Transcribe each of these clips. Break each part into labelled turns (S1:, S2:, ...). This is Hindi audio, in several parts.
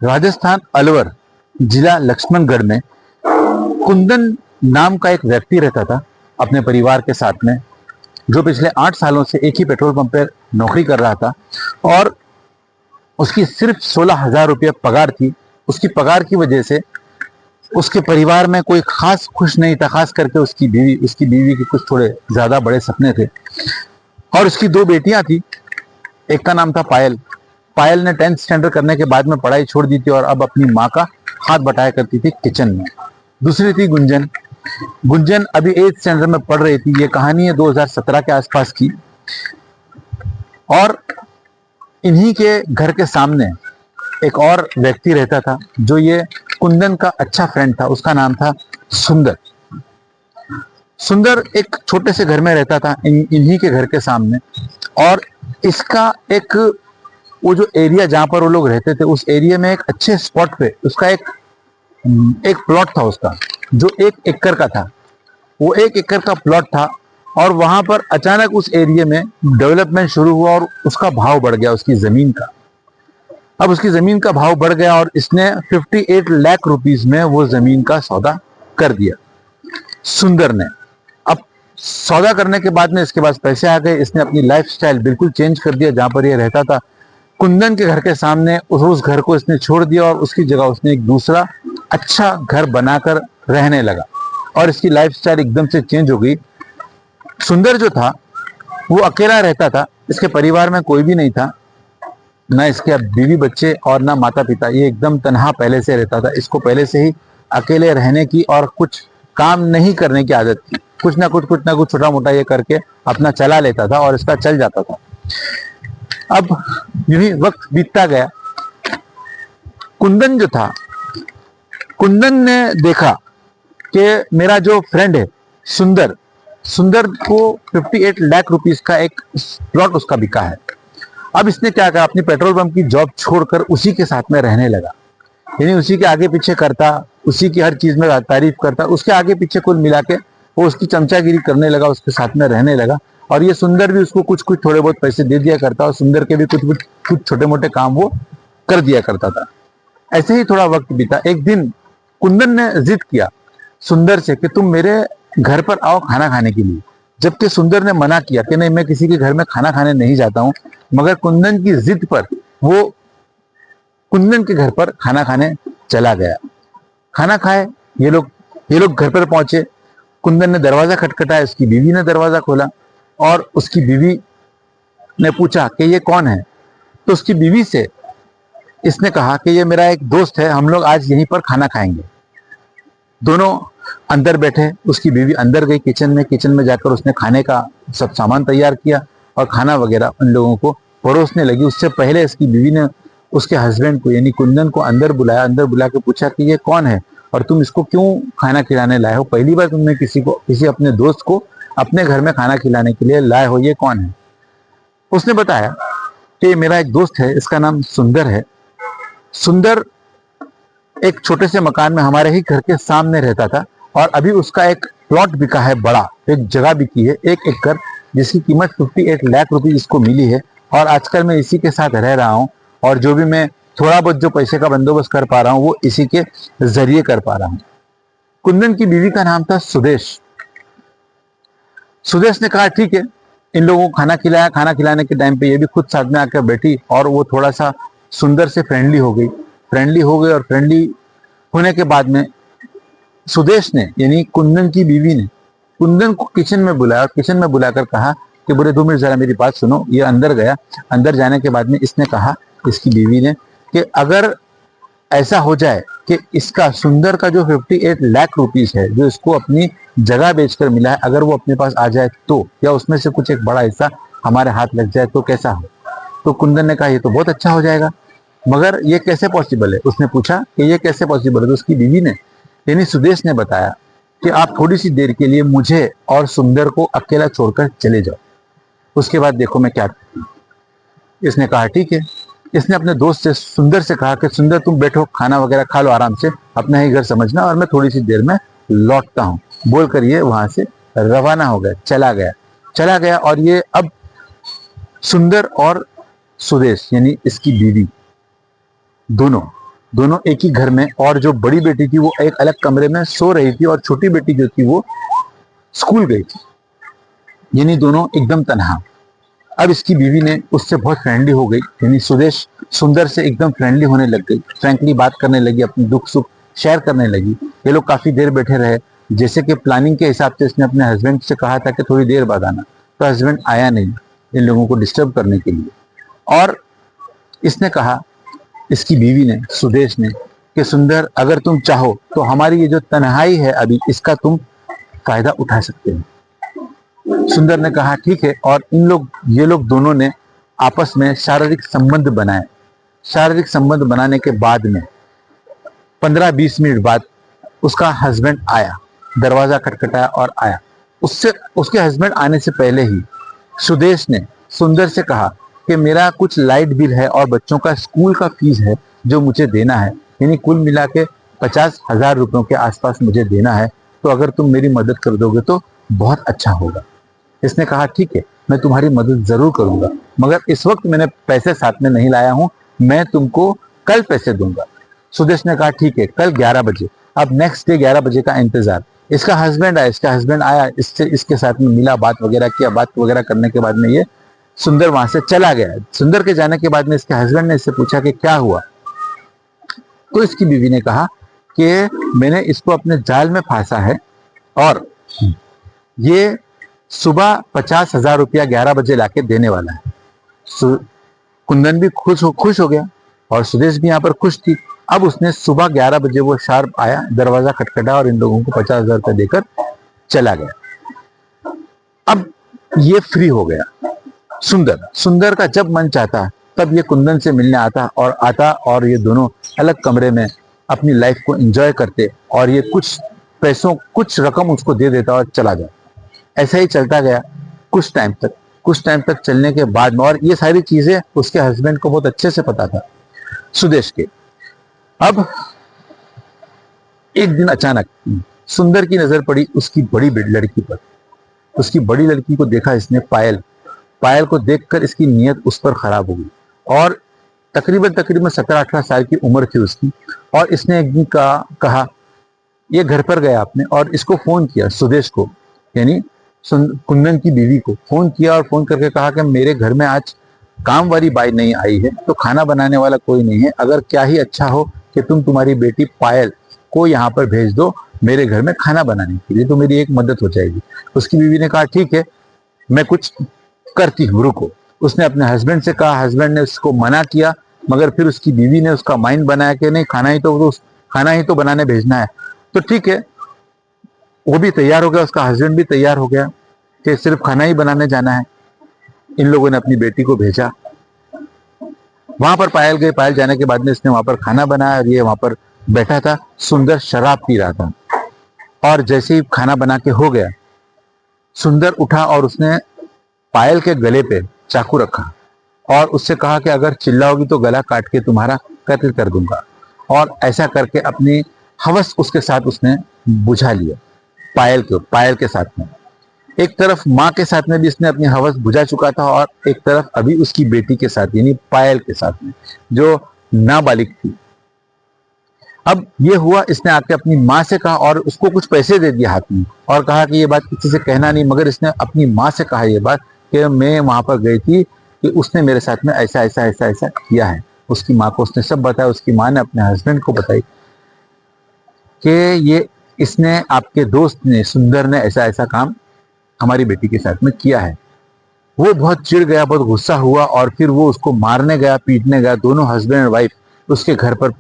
S1: राजस्थान अलवर जिला लक्ष्मणगढ़ में कुंदन नाम का एक व्यक्ति रहता था अपने परिवार के साथ में, जो पिछले 8 सालों से एक ही पेट्रोल पंप पर नौकरी कर रहा था और उसकी सिर्फ 16,000 रुपये पगार थी। उसकी पगार की वजह से उसके परिवार में कोई खास खुश नहीं था, खास करके उसकी बीवी के कुछ थोड़े ज्यादा बड़े सपने थे। और उसकी 2 बेटियां थी, एक का नाम था पायल। पायल ने 10th स्टैंडर्ड करने के बाद में पढ़ाई छोड़ दी थी और अब अपनी माँ का हाथ बटाया करती थी किचन में। दूसरी थी गुंजन। गुंजन अभी 8th स्टैंडर्ड में पढ़ रही थी। ये कहानी है 2017 के आसपास की। और इन्हीं के घर के सामने एक और व्यक्ति रहता था जो ये कुंदन का अच्छा फ्रेंड था। उसका नाम था सुंदर। सुंदर एक छोटे से घर में रहता था इन्हीं के घर के सामने। और इसका एक वो जो एरिया जहां पर वो लोग रहते थे, उस एरिया में एक अच्छे स्पॉट पे उसका एक प्लॉट था उसका, जो 1 एकड़ का था। वो 1 एकड़ का प्लॉट था और वहां पर अचानक उस एरिया में डेवलपमेंट शुरू हुआ और उसका भाव बढ़ गया उसकी जमीन का। अब उसकी जमीन का भाव बढ़ गया और इसने 58 लाख रुपीस में वो जमीन का सौदा कर दिया सुंदर ने। अब सौदा करने के बाद में इसके पास पैसे आ गए। इसने अपनी लाइफस्टाइल बिल्कुल चेंज कर दिया। जहां पर ये रहता था कुंदन के घर के सामने, उस घर को इसने छोड़ दिया और उसकी जगह उसने एक दूसरा अच्छा घर बनाकर रहने लगा और इसकी लाइफस्टाइल एकदम से चेंज हो गई। सुंदर जो था वो अकेला रहता था। इसके परिवार में कोई भी नहीं था, ना इसके बीवी बच्चे और ना माता पिता। ये एकदम तन्हा पहले से रहता था। इसको पहले से ही अकेले रहने की और कुछ काम नहीं करने की आदत थी। कुछ ना कुछ छोटा मोटा ये करके अपना चला लेता था और इसका चल जाता था। अब यूं ही वक्त बीतता गया। कुंदन जो था, कुंदन ने देखा कि मेरा जो फ्रेंड है सुंदर को 58 लाख रुपीस का एक प्लॉट उसका बिका है। अब इसने क्या कहा, अपनी पेट्रोल पंप की जॉब छोड़कर उसी के साथ में रहने लगा। यानी उसी के आगे पीछे करता, उसी की हर चीज में तारीफ करता, उसके आगे पीछे कुल मिला के वो उसकी चमचागिरी करने लगा, उसके साथ में रहने लगा। और ये सुंदर भी उसको कुछ थोड़े बहुत पैसे दे दिया करता और सुंदर के भी कुछ छोटे मोटे काम वो कर दिया करता था। ऐसे ही थोड़ा वक्त बीता। एक दिन कुंदन ने जिद किया सुंदर से कि तुम मेरे घर पर आओ खाना खाने के लिए। जबकि सुंदर ने मना किया कि नहीं, मैं किसी के घर में खाना खाने नहीं जाता हूं। मगर कुंदन की जिद पर वो कुंदन के घर पर खाना खाने चला गया। खाना खाए ये लोग घर पर पहुंचे। कुंदन ने दरवाजा खटखटाया, उसकी बीवी ने दरवाजा खोला और उसकी बीवी ने पूछा कि ये कौन है। तो उसकी बीवी से इसने कहा कि ये मेरा एक दोस्त है, हम लोग आज यहीं पर खाना खाएंगे। दोनों अंदर बैठे। उसकी बीवी अंदर गई किचन में जाकर उसने खाने का सब सामान तैयार किया और खाना वगैरह उन लोगों को परोसने लगी। उससे पहले इसकी बीवी ने उसके हस्बैंड को यानी कुंदन को अंदर बुला के पूछा कि ये कौन है और तुम इसको क्यों खाना खिलाने लाए हो? पहली बार तुमने किसी अपने दोस्त को अपने घर में खाना खिलाने के लिए लाए हो, ये कौन है? उसने बताया कि मेरा एक दोस्त है, इसका नाम सुंदर है। सुंदर एक छोटे से मकान में हमारे ही घर के सामने रहता था और अभी उसका एक प्लॉट बिका है, बड़ा एक जगह बिकी है 1 एकड़, जिसकी कीमत 58 लाख रुपए इसको मिली है। और आजकल मैं इसी के साथ रह रहा हूँ और जो भी मैं थोड़ा बहुत जो पैसे का बंदोबस्त कर पा रहा हूँ वो इसी के जरिए कर पा रहा हूँ। कुंदन की बीवी का नाम था सुदेश। सुदेश ने कहा ठीक है। इन लोगों को खाना खिलाया। खाना खिलाने के टाइम पे ये भी खुद साथ में आकर बैठी और वो थोड़ा सा सुंदर से फ्रेंडली हो गई और फ्रेंडली होने के बाद में सुदेश ने यानी कुंदन की बीवी ने कुंदन को किचन में बुलाया और किचन में बुलाकर कहा कि बोले 2 मिनट जरा मेरी बात सुनो। ये अंदर गया। अंदर जाने के बाद में इसने कहा, इसकी बीवी ने, कि अगर ऐसा हो जाए कि इसका सुंदर का जो 58 लाख रुपीस है जो इसको अपनी जगह बेचकर मिला है, अगर वो अपने पास आ जाए तो, या उसमें से कुछ एक बड़ा हिस्सा हमारे हाथ लग जाए तो कैसा हो? तो कुंदन ने कहा ये तो बहुत अच्छा हो जाएगा, मगर ये कैसे पॉसिबल है? उसने पूछा कि ये कैसे पॉसिबल है? तो उसकी बीवी ने यानी सुदेश ने बताया कि आप थोड़ी सी देर के लिए मुझे और सुंदर को अकेला छोड़कर चले जाओ, उसके बाद देखो मैं क्या करती। इसने कहा ठीक है। इसने अपने दोस्त से सुंदर से कहा कि सुंदर तुम बैठो, खाना वगैरह खा लो आराम से, अपना ही घर समझना और मैं थोड़ी सी देर में लौटता हूँ। बोलकर ये वहां से रवाना हो गया, चला गया। और ये अब सुंदर और सुदेश यानी इसकी बीवी दोनों दोनों एक ही घर में, और जो बड़ी बेटी थी वो एक अलग कमरे में सो रही थी और छोटी बेटी जो थी वो स्कूल गई थी, यानी दोनों एकदम तनहा। अब इसकी बीवी ने उससे बहुत फ्रेंडली हो गई, यानी सुदेश सुंदर से एकदम फ्रेंडली होने लग गई, फ्रैंकली बात करने लगी, अपनी दुख सुख शेयर करने लगी। ये लोग काफी देर बैठे रहे, जैसे कि प्लानिंग के हिसाब से इसने अपने हस्बैंड से कहा था कि थोड़ी देर बाद आना, तो हस्बैंड आया नहीं इन लोगों को डिस्टर्ब करने के लिए। और इसने कहा, इसकी बीवी ने, सुदेश ने, कि सुंदर अगर तुम चाहो तो हमारी ये जो तन्हाई है अभी इसका तुम फायदा उठा सकते हो। सुंदर ने कहा ठीक है, और ये लोग दोनों ने आपस में शारीरिक संबंध बनाए। शारीरिक संबंध बनाने के बाद में 15-20 मिनट बाद उसका हस्बैंड आया, दरवाजा खटखटाया और आया। उसके हस्बैंड आने से पहले ही सुदेश ने सुंदर से कहा कि मेरा कुछ लाइट बिल है और बच्चों का स्कूल का फीस है जो मुझे देना है, यानी कुल मिला के 50,000 रुपयों के आसपास मुझे देना है, तो अगर तुम मेरी मदद कर दोगे तो बहुत अच्छा होगा। इसने कहा ठीक है, मैं तुम्हारी मदद जरूर करूंगा, मगर इस वक्त मैंने पैसे साथ में नहीं लाया हूं, मैं तुमको कल पैसे दूंगा। सुदेश ने कहा ठीक है, कल 11 बजे। अब नेक्स्ट डे 11 बजे का इंतजार। इसका हस्बैंड आया, इसके साथ में मिला, बात वगैरह किया। बात वगैरह करने के बाद में ये सुंदर वहां से चला गया। सुंदर के जाने के बाद में इसके हस्बैंड ने इससे पूछा कि क्या हुआ, तो इसकी बीवी ने कहा कि मैंने इसको अपने जाल में फांसा है और ये सुबह 50,000 रुपया 11 बजे लाके देने वाला है। कुंदन भी खुश हो गया और सुदेश भी यहाँ पर खुश थी। अब उसने सुबह 11 बजे वो शार्प आया, दरवाजा खटखटा और इन लोगों को 50,000 रुपया देकर चला गया। अब ये फ्री हो गया। सुंदर का जब मन चाहता तब ये कुंदन से मिलने आता और ये दोनों अलग कमरे में अपनी लाइफ को एंजॉय करते, और ये कुछ रकम उसको दे देता और चला जाता। ऐसा ही चलता गया कुछ टाइम तक चलने के बाद में, और ये सारी चीजें उसके हस्बैंड को बहुत अच्छे से पता था, सुदेश के। अब एक दिन अचानक सुंदर की नजर पड़ी उसकी बड़ी लड़की पर। उसकी बड़ी लड़की को देखा इसने, पायल को देखकर इसकी नीयत उस पर खराब हो गई, और तकरीबन 17-18 साल की उम्र थी उसकी। और इसने एक दिन कहा, ये घर पर गया आपने और इसको फोन किया, सुदेश को, यानी कुंदन की बीवी को फोन किया, और फोन करके कहा कि मेरे घर में आज काम वाली बाई नहीं आई है, तो खाना बनाने वाला कोई नहीं है, अगर क्या ही अच्छा हो कि तुम तुम्हारी बेटी पायल को यहाँ पर भेज दो मेरे घर में खाना बनाने के लिए, तो मेरी एक मदद हो जाएगी। उसकी बीवी ने कहा ठीक है, मैं कुछ करती हूँ, रुको। उसने अपने हस्बैंड से कहा, हस्बैंड ने उसको मना किया, मगर फिर उसकी बीवी ने उसका माइंड बनाया कि नहीं, खाना ही तो बनाने भेजना है। तो ठीक है, वो भी तैयार हो गया, उसका हस्बैंड भी तैयार हो गया कि सिर्फ खाना ही बनाने जाना है। इन लोगों ने अपनी बेटी को भेजा। वहां पर पायल गई। पायल जाने के बाद में इसने वहां पर खाना बनाया, और ये वहां पर बैठा था। सुंदर शराब पी रहा था, और जैसे ही खाना बना के हो गया, सुंदर उठा और उसने पायल के गले पे चाकू रखा और उससे कहा कि अगर चिल्लाओगी तो गला काट के तुम्हारा कत्ल कर दूंगा। और ऐसा करके अपनी हवस उसके साथ उसने बुझा लिया, पायल के साथ में। एक तरफ माँ के साथ में भी इसने अपनी हवस बुझा चुका था, और एक तरफ अभी उसकी बेटी के साथ, यानी पायल के साथ में, जो नाबालिग थी। अब ये हुआ, इसने आके अपनी माँ से कहा और उसको कुछ पैसे दे दिया हाथ में, और कहा कि ये बात किसी से कहना नहीं, मगर इसने अपनी माँ से कहा ये बात कि मैं वहां पर गई थी कि उसने मेरे साथ में ऐसा ऐसा ऐसा ऐसा किया है। उसकी माँ को उसने सब बताया। उसकी माँ ने अपने हस्बैंड को बताई कि ये इसने, आपके दोस्त ने, सुंदर ने ऐसा ऐसा काम हमारी बेटी के साथ में किया है। वो बहुत चिढ़ गया, बहुत गुस्सा हुआ, और फिर वो उसको मारने गया, पीटने गया। दोनों हस्बैंड और वाइफ उसके घर पर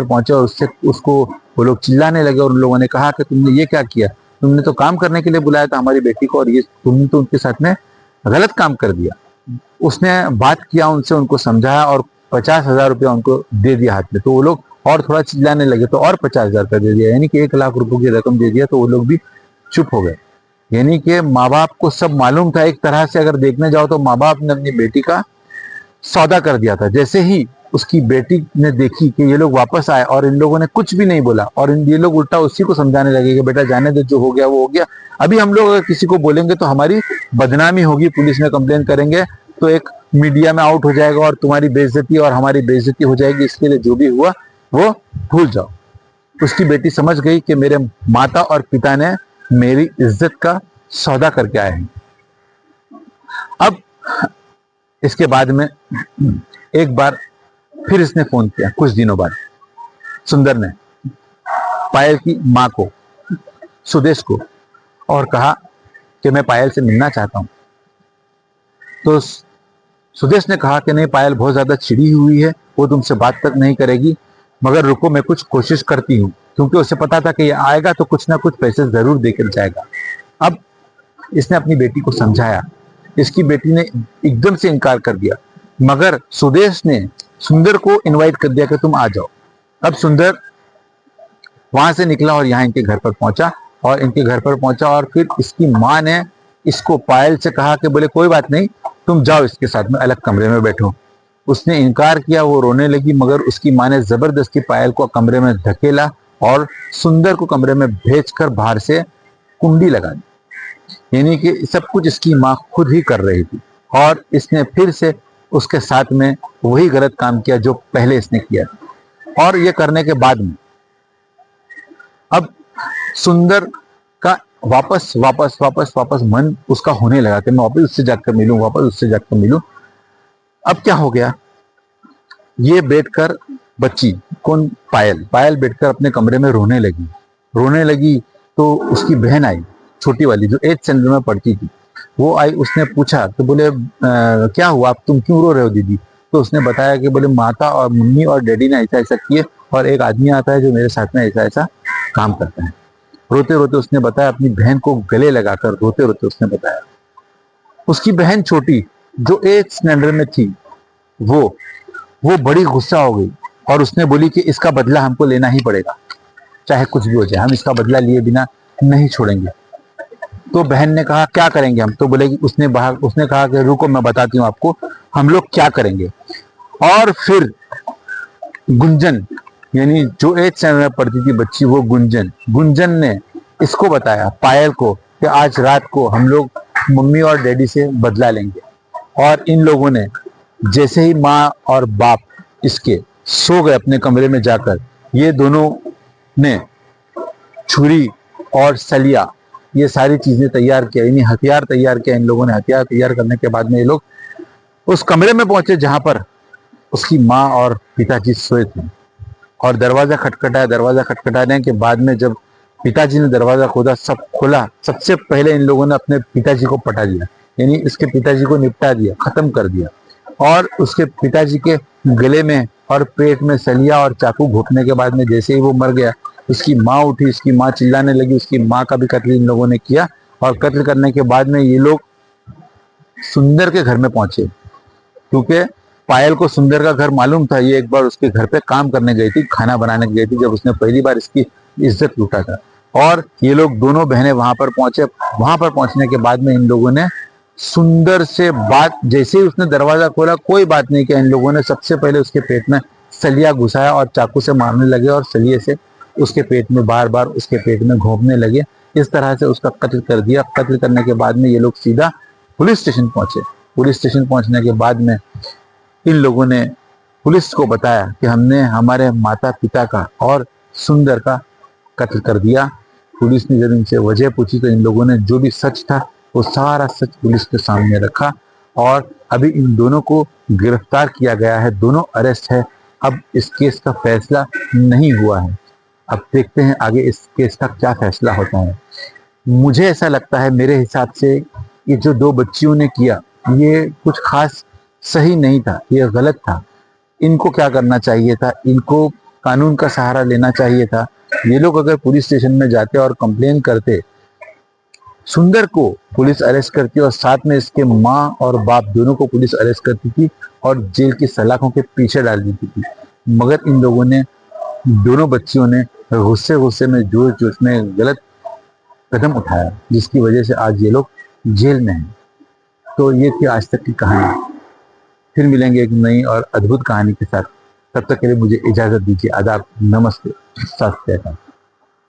S1: पहुंचे और उसको वो लोग चिल्लाने लगे, और उन लोगों ने कहा कि तुमने ये क्या किया, तुमने तो काम करने के लिए बुलाया था हमारी बेटी को, और ये तुमने तो उनके साथ में गलत काम कर दिया। उसने बात किया उनसे, उनको समझाया और 50,000 रुपया उनको दे दिया हाथ में। तो वो लोग और थोड़ा चिल्लाने लगे, तो और 50,000 रुपया दे दिया, यानी कि 1 लाख रुपए की रकम दे दिया। तो वो लोग भी चुप हो गए। यानी कि माँ बाप को सब मालूम था। एक तरह से अगर देखने जाओ तो माँ बाप ने अपनी बेटी का सौदा कर दिया था। जैसे ही उसकी बेटी ने देखी कि ये लोग वापस आए और इन लोगों ने कुछ भी नहीं बोला, और ये लोग उल्टा उसी को समझाने लगे कि बेटा जाने दे, जो हो गया वो हो गया। अभी हम लोग अगर किसी को बोलेंगे तो हमारी बदनामी होगी, पुलिस में कंप्लेन करेंगे, तो एक मीडिया में आउट हो जाएगा और तुम्हारी बेइज्जती और हमारी बेइज्जती हो जाएगी, इसके लिए जो भी हुआ वो भूल जाओ। उसकी बेटी समझ गई कि मेरे माता और पिता ने मेरी इज्जत का सौदा करके आए हैं। अब इसके बाद में एक बार फिर इसने फोन किया कुछ दिनों बाद, सुंदर ने पायल की मां को, सुदेश को, और कहा कि मैं पायल से मिलना चाहता हूं। तो सुदेश ने कहा कि नहीं, पायल बहुत ज्यादा चिड़ी हुई है, वो तुमसे बात तक नहीं करेगी, मगर रुको मैं कुछ कोशिश करती हूँ, क्योंकि उसे पता था कि ये आएगा तो कुछ ना कुछ पैसे जरूर देकर जाएगा। अब इसने अपनी बेटी को समझाया, इसकी बेटी ने एकदम से इनकार कर दिया, मगर सुदेश ने सुंदर को इनवाइट कर दिया कि तुम आ जाओ। अब सुंदर वहां से निकला और यहाँ इनके घर पर पहुंचा, और फिर इसकी माँ ने इसको पायल से कहा कि बोले कोई बात नहीं, तुम जाओ इसके साथ में अलग कमरे में बैठो। उसने इनकार किया, वो रोने लगी, मगर उसकी माँ ने जबरदस्ती पायल को कमरे में धकेला और सुंदर को कमरे में भेजकर बाहर से कुंडी लगा दी। यानी कि सब कुछ इसकी माँ खुद ही कर रही थी, और इसने फिर से उसके साथ में वही गलत काम किया जो पहले इसने किया। और ये करने के बाद में अब सुंदर का वापस वापस वापस वापस मन उसका होने लगा कि मैं वापस उससे जाकर मिलूं, वापस उससे जाकर मिलूं। अब क्या हो गया, ये बैठकर बच्ची कौन, पायल बैठकर अपने कमरे में रोने लगी। तो उसकी बहन आई, छोटी वाली जो 8th स्टैंडर्ड में पढ़ती थी, वो आई। उसने पूछा तो बोले क्या हुआ, आप तुम क्यों रो रहे हो दीदी? तो उसने बताया कि बोले माता और मम्मी और डैडी ने ऐसा ऐसा किए, और एक आदमी आता है जो मेरे साथ में ऐसा ऐसा काम करता है। रोते रोते उसने बताया, अपनी बहन को गले लगाकर रोते रोते उसने बताया। उसकी बहन छोटी जो 8th स्टैंडर्ड में थी, वो बड़ी गुस्सा हो गई, और उसने बोली कि इसका बदला हमको लेना ही पड़ेगा, चाहे कुछ भी हो जाए, हम इसका बदला लिए बिना नहीं छोड़ेंगे। तो बहन ने कहा क्या करेंगे हम? तो बोले कि उसने कहा कि रुको मैं बताती हूँ आपको हम लोग क्या करेंगे। और फिर गुंजन, यानी जो 8th स्टैंडर्ड में पढ़ती थी बच्ची, वो गुंजन ने इसको बताया, पायल को, कि आज रात को हम लोग मम्मी और डैडी से बदला लेंगे। और इन लोगों ने जैसे ही माँ और बाप इसके सो गए अपने कमरे में जाकर, ये दोनों ने छुरी और सलिया ये सारी चीजें तैयार किया, यानी हथियार तैयार किया। इन लोगों ने हथियार तैयार करने के बाद में ये लोग उस कमरे में पहुंचे जहां पर उसकी माँ और पिताजी सोए थे, और दरवाजा खटखटाने के बाद में जब पिताजी ने दरवाजा खोला, सबसे पहले इन लोगों ने अपने पिताजी को पटा दिया, यानी इसके पिताजी को निपटा दिया, खत्म कर दिया। और उसके पिताजी के गले में और पेट में सलिया और चाकू घोंपने के बाद में जैसे ही वो मर गया, उसकी माँ उठी, उसकी माँ चिल्लाने लगी, उसकी माँ का भी कत्ल इन लोगों ने किया। और कत्ल करने के बाद में ये लोग सुंदर के घर में पहुंचे, क्योंकि पायल को सुंदर का घर मालूम था। ये एक बार उसके घर पे काम करने गई थी, खाना बनाने गई थी, जब उसने पहली बार इसकी इज्जत लूटा था। और ये लोग दोनों बहनें वहां पर पहुंचे। वहां पर पहुंचने के बाद में इन लोगों ने सुंदर से बात, जैसे ही उसने दरवाजा खोला, कोई बात नहीं किया। इन लोगों ने सबसे पहले उसके पेट में सलिया घुसाया और चाकू से मारने लगे, और सलिए से उसके पेट में बार बार उसके पेट में घोंपने लगे। इस तरह से उसका कत्ल कर दिया। कत्ल करने के बाद में ये लोग सीधा पुलिस स्टेशन पहुंचे। पुलिस स्टेशन पहुंचने के बाद में इन लोगों ने पुलिस को बताया कि हमने हमारे माता पिता का और सुंदर का कत्ल कर दिया। पुलिस ने जब इनसे वजह पूछी तो इन लोगों ने जो भी सच था वो सारा सच पुलिस के सामने रखा, और अभी इन दोनों को गिरफ्तार किया गया है, दोनों अरेस्ट है। अब इस केस का फैसला नहीं हुआ है, अब देखते हैं आगे इस केस का क्या फैसला होता है। मुझे ऐसा लगता है, मेरे हिसाब से ये जो दो बच्चियों ने किया ये कुछ खास सही नहीं था, ये गलत था। इनको क्या करना चाहिए था, इनको कानून का सहारा लेना चाहिए था। ये लोग अगर पुलिस स्टेशन में जाते और कंप्लेन करते, सुंदर को पुलिस अरेस्ट करती और साथ में इसके माँ और बाप दोनों को पुलिस अरेस्ट करती थी और जेल की सलाखों के पीछे डाल देती थी। मगर इन लोगों ने, दोनों बच्चियों ने गुस्से में जोश जोश में गलत कदम उठाया, जिसकी वजह से आज ये लोग जेल में हैं। तो ये थी आज तक की कहानी। फिर मिलेंगे एक नई और अद्भुत कहानी के साथ। तब तक के लिए मुझे इजाजत दीजिए। आदाब, नमस्ते, सत श्री अकाल।